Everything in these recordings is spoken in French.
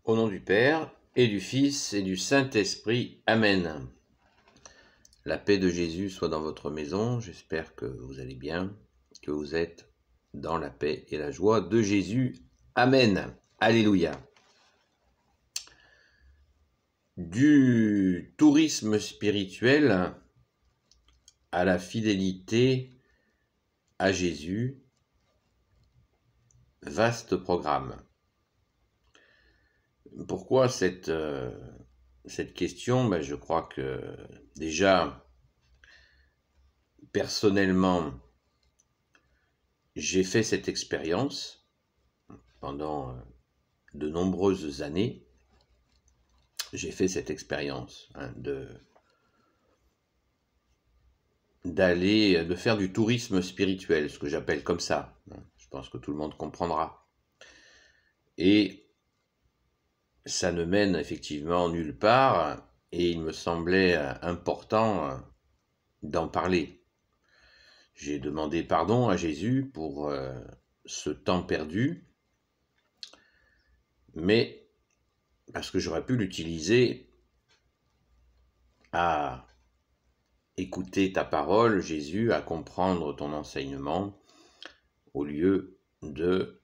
Au nom du Père, et du Fils, et du Saint-Esprit. Amen. La paix de Jésus soit dans votre maison. J'espère que vous allez bien, que vous êtes dans la paix et la joie de Jésus. Amen. Alléluia. Du tourisme spirituel à la fidélité à Jésus, vaste programme. Pourquoi cette question? Je crois que déjà, personnellement, j'ai fait cette expérience pendant de nombreuses années. J'ai fait cette expérience de faire du tourisme spirituel, ce que j'appelle comme ça. Je pense que tout le monde comprendra. Et ça ne mène effectivement nulle part, et il me semblait important d'en parler. J'ai demandé pardon à Jésus pour ce temps perdu, mais parce que j'aurais pu l'utiliser à écouter ta parole, Jésus, à comprendre ton enseignement, au lieu de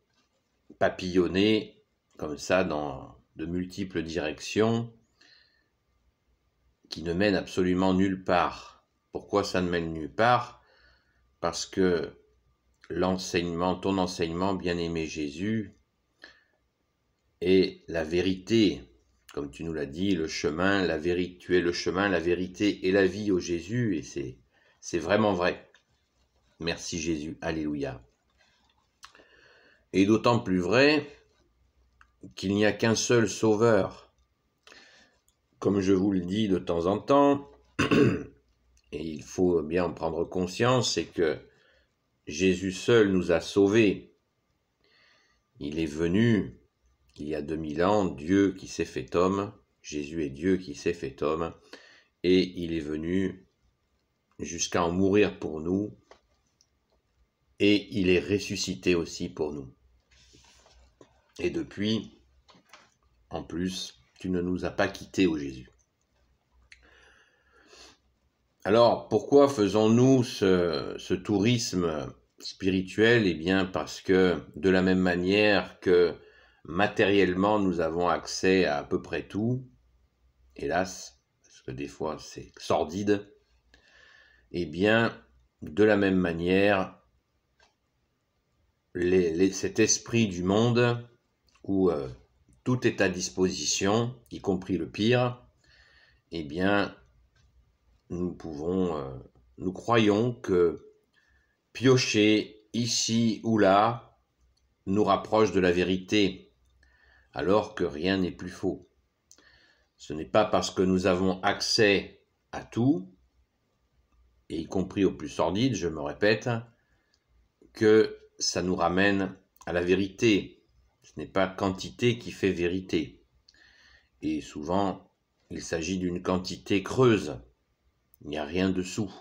papillonner comme ça dans de multiples directions qui ne mènent absolument nulle part. Pourquoi ça ne mène nulle part? Parce que ton enseignement, bien-aimé Jésus, est la vérité, comme tu nous l'as dit, le chemin, la vérité. Tu es le chemin, la vérité et la vie, ô Jésus, et c'est vraiment vrai. Merci Jésus, alléluia. Et d'autant plus vrai qu'il n'y a qu'un seul sauveur. Comme je vous le dis de temps en temps, et il faut bien en prendre conscience, c'est que Jésus seul nous a sauvés. Il est venu, il y a 2000 ans, Dieu qui s'est fait homme, Jésus est Dieu qui s'est fait homme, et il est venu jusqu'à en mourir pour nous, et il est ressuscité aussi pour nous. Et depuis, en plus, tu ne nous as pas quittés, ô Jésus. Alors, pourquoi faisons-nous ce tourisme spirituel? Eh bien, parce que de la même manière que matériellement, nous avons accès à peu près tout, hélas, parce que des fois c'est sordide, eh bien, de la même manière, cet esprit du monde où tout est à disposition, y compris le pire, eh bien, nous croyons que piocher ici ou là nous rapproche de la vérité, alors que rien n'est plus faux. Ce n'est pas parce que nous avons accès à tout, et y compris au plus sordide, je me répète, que ça nous ramène à la vérité. Ce n'est pas quantité qui fait vérité. Et souvent, il s'agit d'une quantité creuse. Il n'y a rien dessous.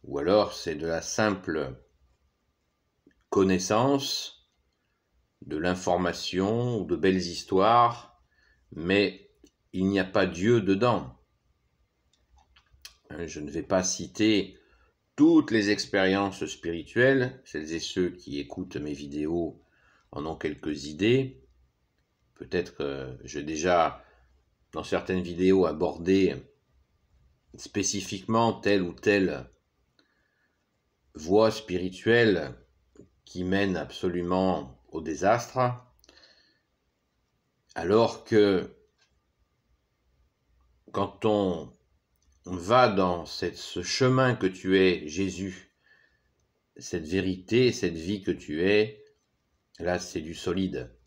Ou alors, c'est de la simple connaissance, de l'information ou de belles histoires, mais il n'y a pas Dieu dedans. Je ne vais pas citer toutes les expériences spirituelles. Celles et ceux qui écoutent mes vidéos en ont quelques idées. Peut-être que j'ai déjà, dans certaines vidéos, abordé spécifiquement telle ou telle voie spirituelle qui mène absolument au désastre, alors que quand on va dans ce chemin que tu es, Jésus, cette vérité, cette vie que tu es, là c'est du solide.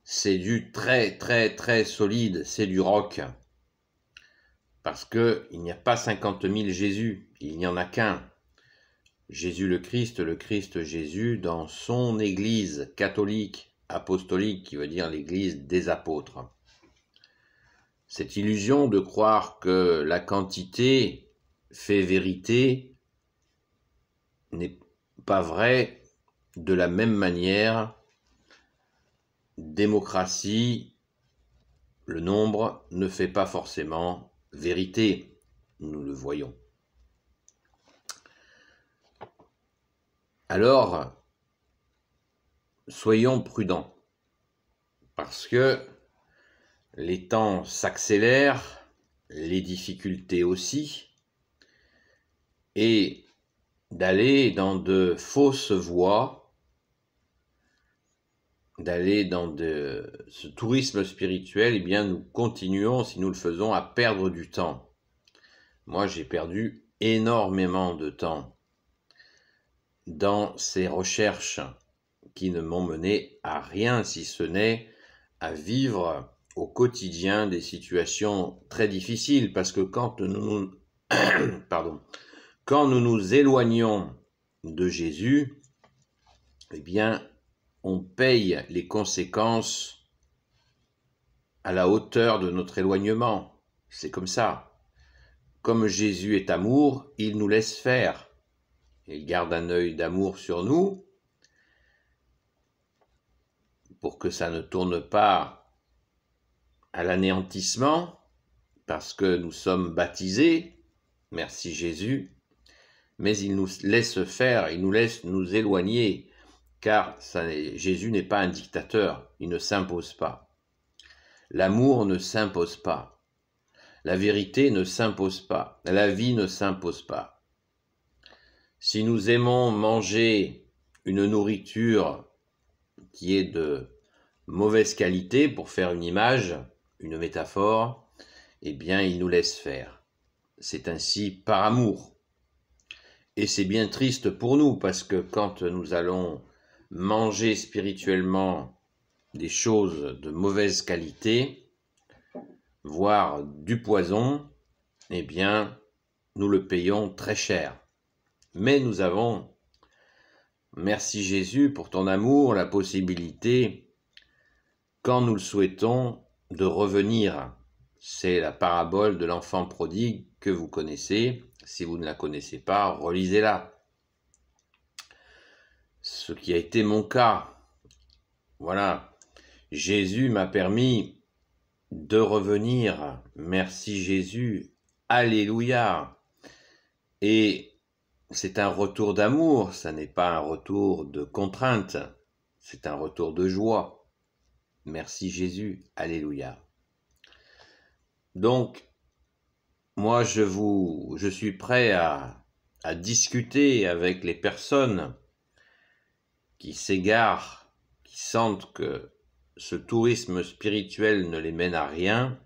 C'est du très très très solide, c'est du rock. Parce qu'il n'y a pas 50 000 Jésus, il n'y en a qu'un. Jésus le Christ Jésus dans son église catholique, apostolique, qui veut dire l'église des apôtres. Cette illusion de croire que la quantité fait vérité n'est pas vraie de la même manière démocratie, le nombre ne fait pas forcément vérité, nous le voyons. Alors, soyons prudents, parce que les temps s'accélèrent, les difficultés aussi, et d'aller dans de fausses voies, d'aller dans ce tourisme spirituel, eh bien nous continuons, si nous le faisons, à perdre du temps. Moi, j'ai perdu énormément de temps dans ces recherches qui ne m'ont mené à rien, si ce n'est à vivre au quotidien des situations très difficiles, parce que quand nous nous éloignons de Jésus, eh bien, on paye les conséquences à la hauteur de notre éloignement. C'est comme ça. Comme Jésus est amour, il nous laisse faire. Il garde un œil d'amour sur nous pour que ça ne tourne pas à l'anéantissement, parce que nous sommes baptisés, merci Jésus, mais il nous laisse faire, il nous laisse nous éloigner, car Jésus n'est pas un dictateur, il ne s'impose pas. L'amour ne s'impose pas. La vérité ne s'impose pas. La vie ne s'impose pas. Si nous aimons manger une nourriture qui est de mauvaise qualité, pour faire une image, une métaphore, eh bien, il nous laisse faire. C'est ainsi par amour. Et c'est bien triste pour nous, parce que quand nous allons manger spirituellement des choses de mauvaise qualité, voire du poison, eh bien, nous le payons très cher. Mais nous avons, merci Jésus pour ton amour, la possibilité, quand nous le souhaitons, de revenir. C'est la parabole de l'enfant prodigue que vous connaissez. Si vous ne la connaissez pas, relisez-la. Ce qui a été mon cas. Voilà. Jésus m'a permis de revenir. Merci Jésus. Alléluia. Et c'est un retour d'amour, ça n'est pas un retour de contrainte, c'est un retour de joie. Merci Jésus. Alléluia. Donc, moi, je suis prêt à discuter avec les personnes qui s'égarent, qui sentent que ce tourisme spirituel ne les mène à rien.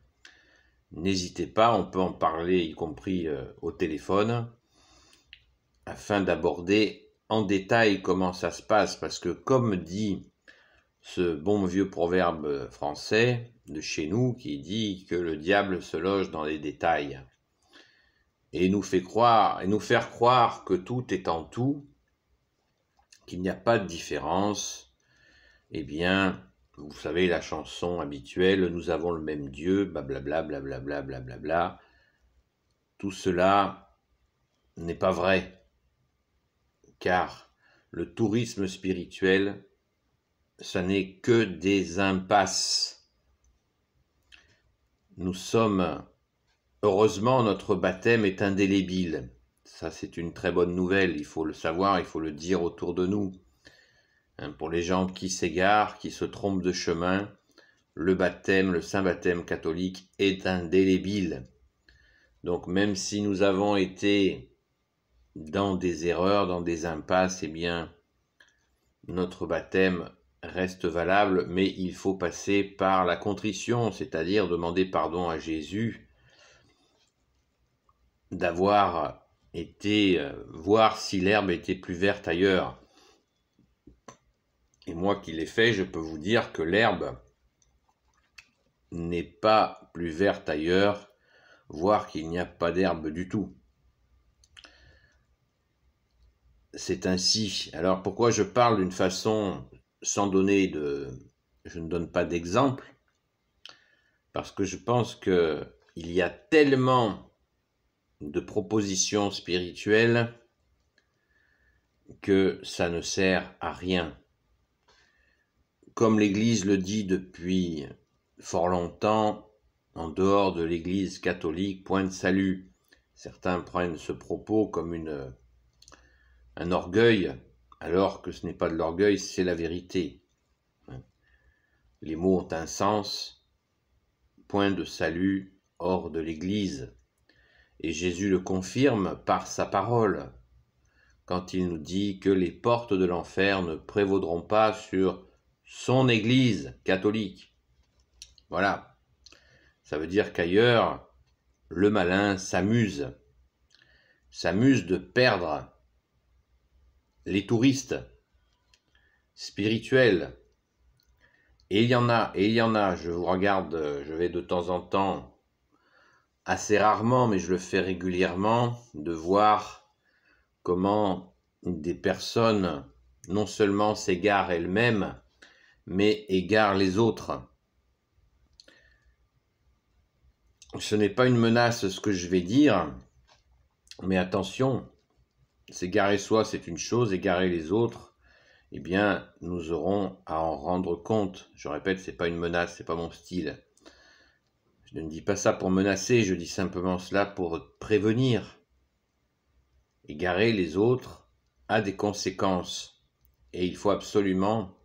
N'hésitez pas, on peut en parler, y compris au téléphone, afin d'aborder en détail comment ça se passe, parce que comme dit ce bon vieux proverbe français de chez nous qui dit que le diable se loge dans les détails et nous faire croire que tout est en tout, qu'il n'y a pas de différence, eh bien, vous savez la chanson habituelle, nous avons le même Dieu, blablabla, blablabla, blablabla. Tout cela n'est pas vrai, car le tourisme spirituel, ça n'est que des impasses. Heureusement, notre baptême est indélébile. Ça, c'est une très bonne nouvelle, il faut le savoir, il faut le dire autour de nous. Pour les gens qui s'égarent, qui se trompent de chemin, le baptême, le saint baptême catholique est indélébile. Donc même si nous avons été dans des erreurs, dans des impasses, eh bien, notre baptême reste valable, mais il faut passer par la contrition, c'est-à-dire demander pardon à Jésus d'avoir été voir si l'herbe était plus verte ailleurs. Et moi qui l'ai fait, je peux vous dire que l'herbe n'est pas plus verte ailleurs, voire qu'il n'y a pas d'herbe du tout. C'est ainsi. Alors pourquoi je parle d'une façon sans donner je ne donne pas d'exemple, parce que je pense qu'il y a tellement de propositions spirituelles que ça ne sert à rien. comme l'Église le dit depuis fort longtemps, en dehors de l'Église catholique, point de salut. Certains prennent ce propos comme un orgueil, alors que ce n'est pas de l'orgueil, c'est la vérité. Les mots ont un sens, point de salut hors de l'Église. Et Jésus le confirme par sa parole, quand il nous dit que les portes de l'enfer ne prévaudront pas sur son Église catholique. Voilà, ça veut dire qu'ailleurs, le malin s'amuse de perdre les touristes spirituels. Et il y en a, je vous regarde, je vais de temps en temps, assez rarement, mais je le fais régulièrement, de voir comment des personnes non seulement s'égarent elles-mêmes, mais égarent les autres. Ce n'est pas une menace ce que je vais dire, mais attention, s'égarer soi c'est une chose, égarer les autres, eh bien nous aurons à en rendre compte. Je répète, c'est pas une menace, c'est pas mon style. Je ne dis pas ça pour menacer, je dis simplement cela pour prévenir. Égarer les autres a des conséquences et il faut absolument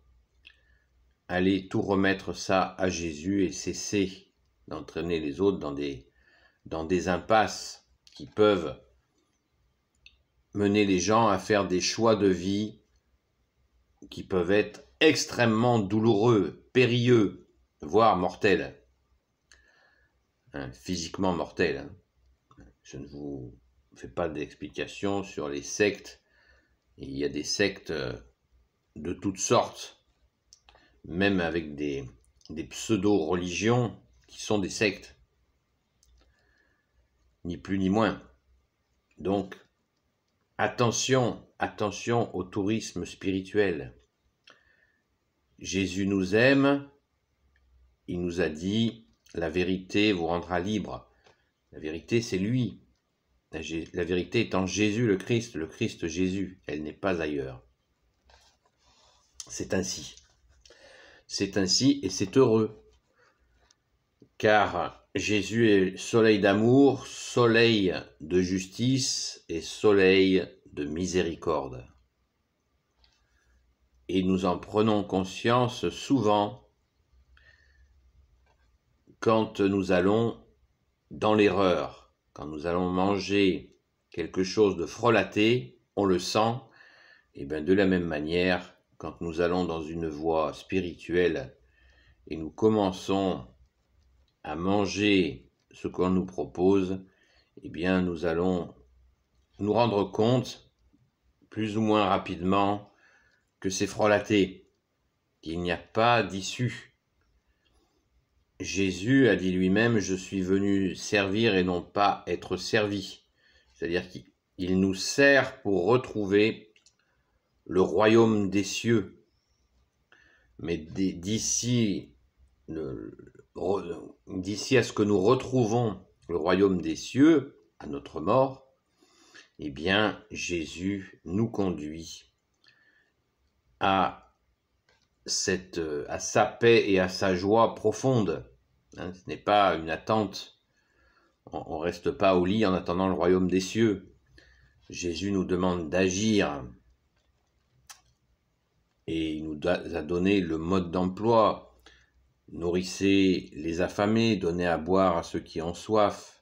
aller tout remettre ça à Jésus et cesser d'entraîner les autres dans des impasses qui peuvent mener les gens à faire des choix de vie qui peuvent être extrêmement douloureux, périlleux, voire mortels. Physiquement mortels. Je ne vous fais pas d'explications sur les sectes. Il y a des sectes de toutes sortes, même avec des pseudo-religions qui sont des sectes. Ni plus ni moins. Donc, attention au tourisme spirituel. Jésus nous aime, il nous a dit « La vérité vous rendra libre ». La vérité, c'est lui. La vérité est en Jésus le Christ Jésus, elle n'est pas ailleurs. C'est ainsi. C'est ainsi et c'est heureux. Car Jésus est soleil d'amour, soleil de justice et soleil de miséricorde. Et nous en prenons conscience souvent quand nous allons dans l'erreur, quand nous allons manger quelque chose de frelaté, on le sent, et bien de la même manière, quand nous allons dans une voie spirituelle et nous commençons à manger ce qu'on nous propose, eh bien nous allons nous rendre compte, plus ou moins rapidement, que c'est frelaté, qu'il n'y a pas d'issue. Jésus a dit lui-même « Je suis venu servir et non pas être servi ». C'est-à-dire qu'il nous sert pour retrouver le royaume des cieux. Mais d'ici à ce que nous retrouvons le royaume des cieux, à notre mort, eh bien Jésus nous conduit à sa paix et à sa joie profonde. Ce n'est pas une attente. On ne reste pas au lit en attendant le royaume des cieux. Jésus nous demande d'agir. Et il nous a donné le mode d'emploi. Nourrissez les affamés, donnez à boire à ceux qui ont soif.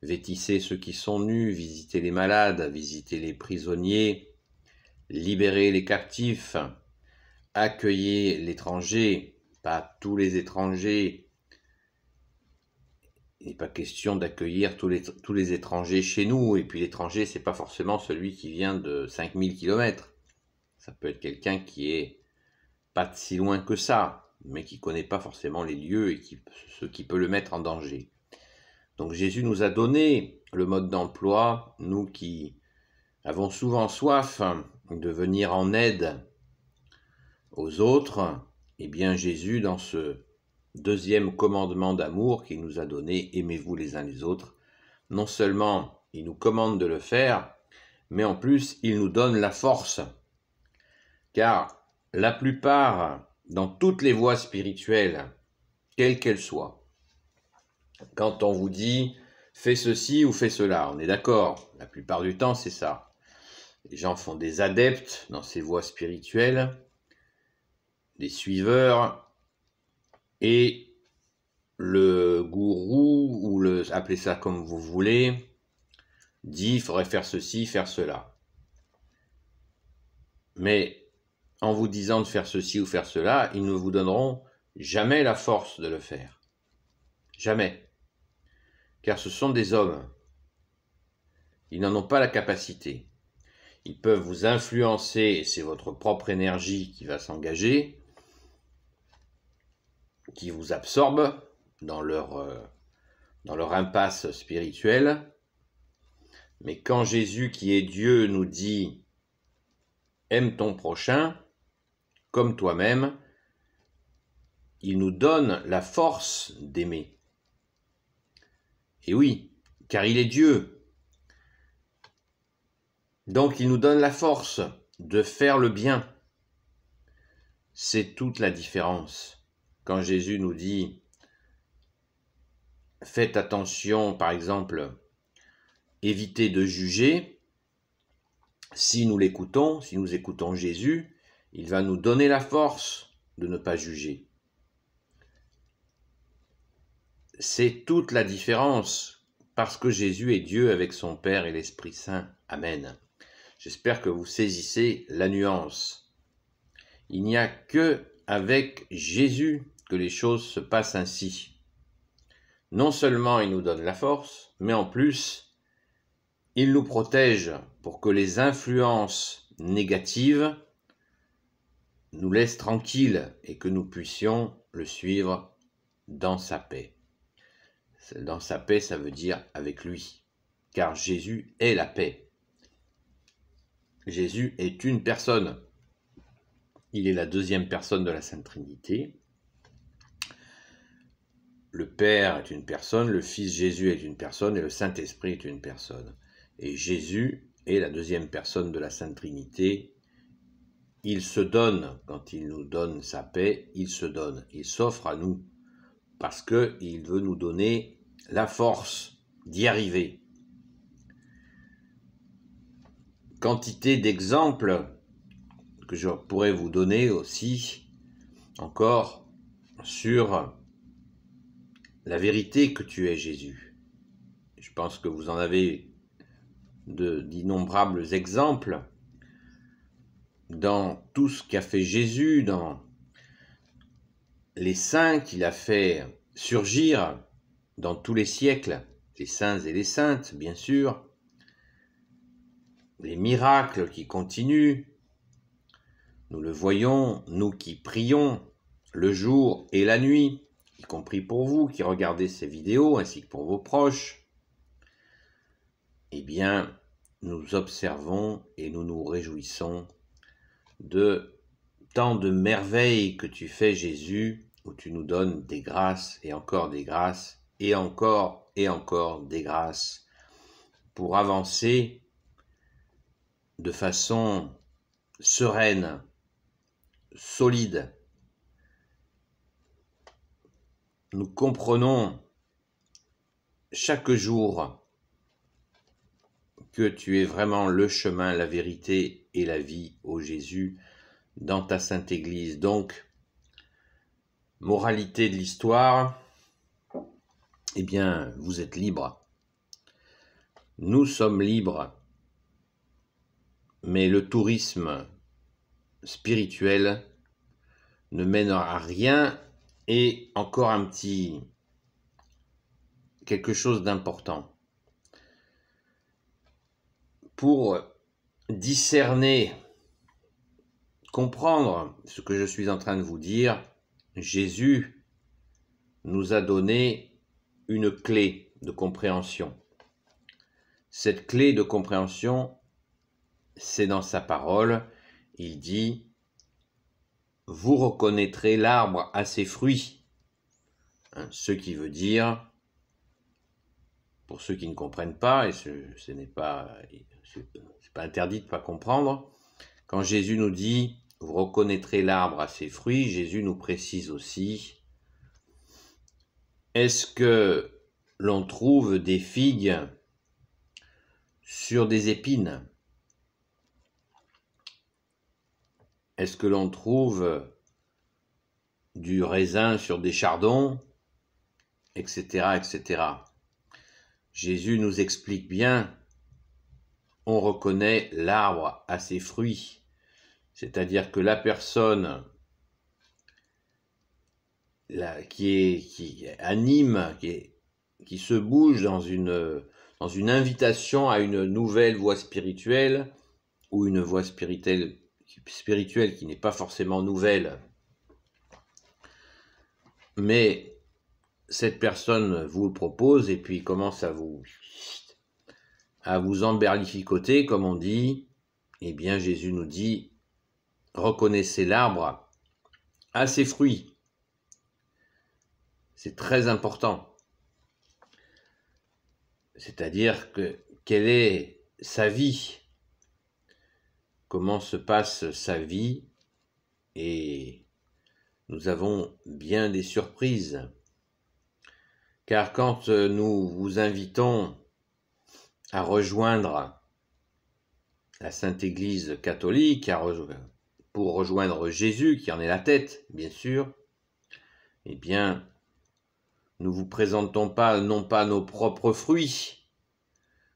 Vêtissez ceux qui sont nus, visitez les malades, visitez les prisonniers, libérez les captifs. Accueillez l'étranger, pas tous les étrangers. Il n'est pas question d'accueillir tous les étrangers chez nous. Et puis l'étranger, c'est pas forcément celui qui vient de 5000 km. Ça peut être quelqu'un qui est pas de si loin que ça, mais qui connaît pas forcément les lieux et ce qui peut le mettre en danger. Donc Jésus nous a donné le mode d'emploi, nous qui avons souvent soif de venir en aide aux autres, eh bien Jésus, dans ce deuxième commandement d'amour qu'il nous a donné, aimez-vous les uns les autres, non seulement il nous commande de le faire, mais en plus il nous donne la force. Car la plupart dans toutes les voies spirituelles, quelles qu'elles soient, quand on vous dit fais ceci ou fais cela, on est d'accord, la plupart du temps c'est ça. Les gens font des adeptes dans ces voies spirituelles, des suiveurs, et le gourou, ou appelez ça comme vous voulez, dit il faudrait faire ceci, faire cela. Mais en vous disant de faire ceci ou faire cela, ils ne vous donneront jamais la force de le faire. Jamais. Car ce sont des hommes. Ils n'en ont pas la capacité. Ils peuvent vous influencer, et c'est votre propre énergie qui va s'engager, qui vous absorbe dans leur impasse spirituelle. Mais quand Jésus, qui est Dieu, nous dit « aime ton prochain comme toi-même », il nous donne la force d'aimer. Et oui, car il est Dieu. Donc il nous donne la force de faire le bien. C'est toute la différence. Quand Jésus nous dit « faites attention, par exemple, évitez de juger », si nous l'écoutons, si nous écoutons Jésus, il va nous donner la force de ne pas juger. C'est toute la différence, parce que Jésus est Dieu avec son Père et l'Esprit Saint. Amen. J'espère que vous saisissez la nuance. Il n'y a que avec Jésus que les choses se passent ainsi. Non seulement il nous donne la force, mais en plus, il nous protège pour que les influences négatives nous laissent tranquilles et que nous puissions le suivre dans sa paix. Dans sa paix, ça veut dire avec lui, car Jésus est la paix. Jésus est une personne. Il est la deuxième personne de la Sainte Trinité. Le Père est une personne, le Fils Jésus est une personne et le Saint-Esprit est une personne. Et Jésus est la deuxième personne de la Sainte Trinité. Il se donne, quand il nous donne sa paix, il se donne, il s'offre à nous, parce qu'il veut nous donner la force d'y arriver. Quantité d'exemples que je pourrais vous donner aussi, encore, sur la vérité que tu es Jésus. Je pense que vous en avez d'innombrables exemples dans tout ce qu'a fait Jésus, dans les saints qu'il a fait surgir dans tous les siècles, les saints et les saintes, bien sûr, les miracles qui continuent. Nous le voyons, nous qui prions le jour et la nuit, y compris pour vous qui regardez ces vidéos, ainsi que pour vos proches. Eh bien, nous observons et nous nous réjouissons de tant de merveilles que tu fais, Jésus, où tu nous donnes des grâces et encore des grâces et encore des grâces pour avancer de façon sereine, solide. Nous comprenons chaque jour que tu es vraiment le chemin, la vérité et la vie, ô Jésus, dans ta Sainte Église. Donc, moralité de l'histoire, eh bien, vous êtes libres. Nous sommes libres, mais le tourisme spirituel ne mène à rien. Et encore quelque chose d'important. Pour discerner, comprendre ce que je suis en train de vous dire, Jésus nous a donné une clé de compréhension. Cette clé de compréhension, c'est dans sa parole. Il dit « Vous reconnaîtrez l'arbre à ses fruits ». Ce qui veut dire, pour ceux qui ne comprennent pas, et ce n'est pas interdit de ne pas comprendre, quand Jésus nous dit Vous reconnaîtrez l'arbre à ses fruits. Jésus nous précise aussi, est-ce que l'on trouve des figues sur des épines? Est-ce que l'on trouve du raisin sur des chardons, etc., etc. Jésus nous explique bien, on reconnaît l'arbre à ses fruits, c'est-à-dire que la personne qui anime, qui se bouge dans une invitation à une nouvelle voie spirituelle, ou une voie spirituelle qui n'est pas forcément nouvelle, mais cette personne vous le propose et puis commence à vous emberlificoter, comme on dit, eh bien Jésus nous dit, reconnaissez l'arbre à ses fruits. C'est très important. C'est-à-dire que quelle est sa vie? Comment se passe sa vie? Et nous avons bien des surprises. Car quand nous vous invitons à rejoindre la Sainte Église catholique, pour rejoindre Jésus, qui en est la tête, bien sûr, eh bien, nous vous présentons pas, non pas nos propres fruits.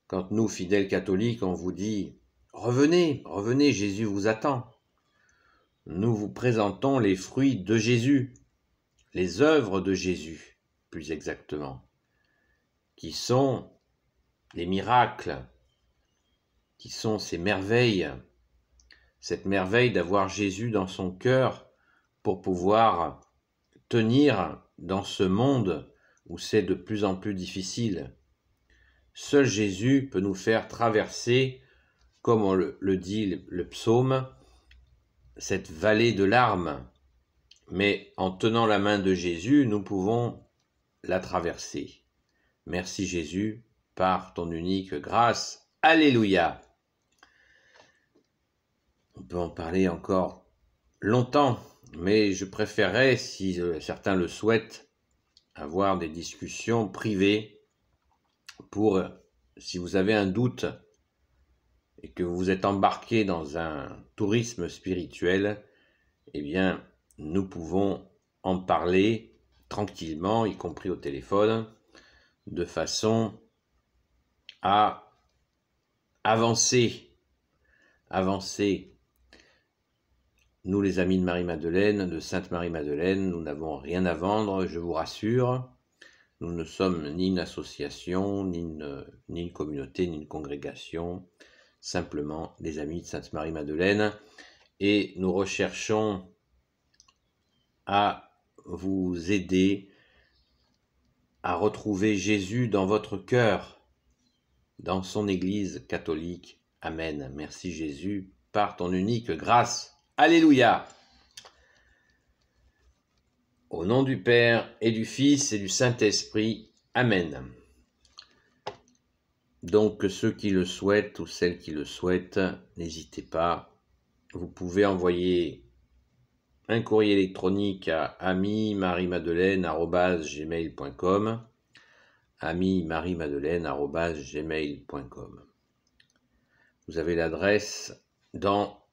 Quand nous, fidèles catholiques, on vous dit « Revenez, revenez, Jésus vous attend », nous vous présentons les fruits de Jésus, les œuvres de Jésus, plus exactement, qui sont les miracles, qui sont ces merveilles, cette merveille d'avoir Jésus dans son cœur pour pouvoir tenir dans ce monde où c'est de plus en plus difficile. Seul Jésus peut nous faire traverser, comme on le dit le psaume, cette vallée de larmes. Mais en tenant la main de Jésus, nous pouvons la traverser. Merci Jésus, par ton unique grâce. Alléluia. On peut en parler encore longtemps, mais je préférerais, si certains le souhaitent, avoir des discussions privées pour, si vous avez un doute et que vous êtes embarqué dans un tourisme spirituel, eh bien, nous pouvons en parler tranquillement, y compris au téléphone, de façon à avancer. Nous, les amis de Marie-Madeleine, de Sainte-Marie-Madeleine, nous n'avons rien à vendre, je vous rassure. Nous ne sommes ni une association, ni une communauté, ni une congrégation, simplement des amis de Sainte-Marie-Madeleine. Et nous recherchons à vous aider à retrouver Jésus dans votre cœur, dans son Église catholique. Amen. Merci Jésus, par ton unique grâce. Alléluia. Au nom du Père et du Fils et du Saint-Esprit. Amen. Donc ceux qui le souhaitent ou celles qui le souhaitent, n'hésitez pas. Vous pouvez envoyer un courrier électronique à amimarimadeleine@gmail.com amimarimadeleine@gmail.com. Vous avez l'adresse dans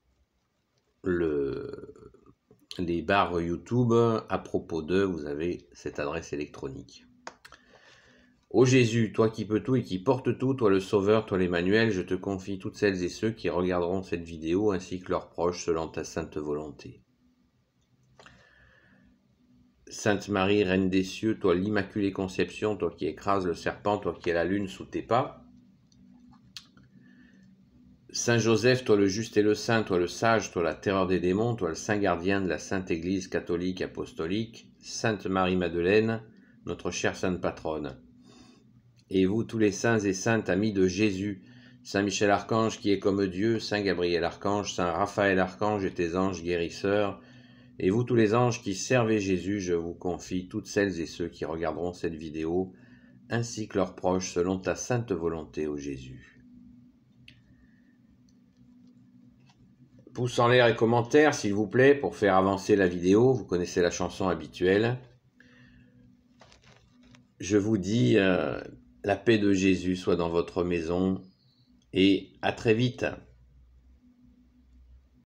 les barres YouTube. À propos d'eux, vous avez cette adresse électronique. Ô Jésus, toi qui peux tout et qui portes tout, toi le Sauveur, toi l'Emmanuel, je te confie toutes celles et ceux qui regarderont cette vidéo ainsi que leurs proches selon ta sainte volonté. Sainte Marie, Reine des cieux, toi l'Immaculée Conception, toi qui écrases le serpent, toi qui es la lune sous tes pas. Saint Joseph, toi le juste et le saint, toi le sage, toi la terreur des démons, toi le saint gardien de la Sainte Église catholique apostolique, Sainte Marie-Madeleine, notre chère sainte patronne. Et vous, tous les saints et saintes amis de Jésus, Saint Michel Archange qui est comme Dieu, Saint Gabriel Archange, Saint Raphaël Archange et tes anges guérisseurs, et vous tous les anges qui servez Jésus, je vous confie toutes celles et ceux qui regarderont cette vidéo, ainsi que leurs proches, selon ta sainte volonté, ô Jésus. pouce en l'air et commentaires, s'il vous plaît, pour faire avancer la vidéo. Vous connaissez la chanson habituelle. Je vous dis, la paix de Jésus soit dans votre maison et à très vite.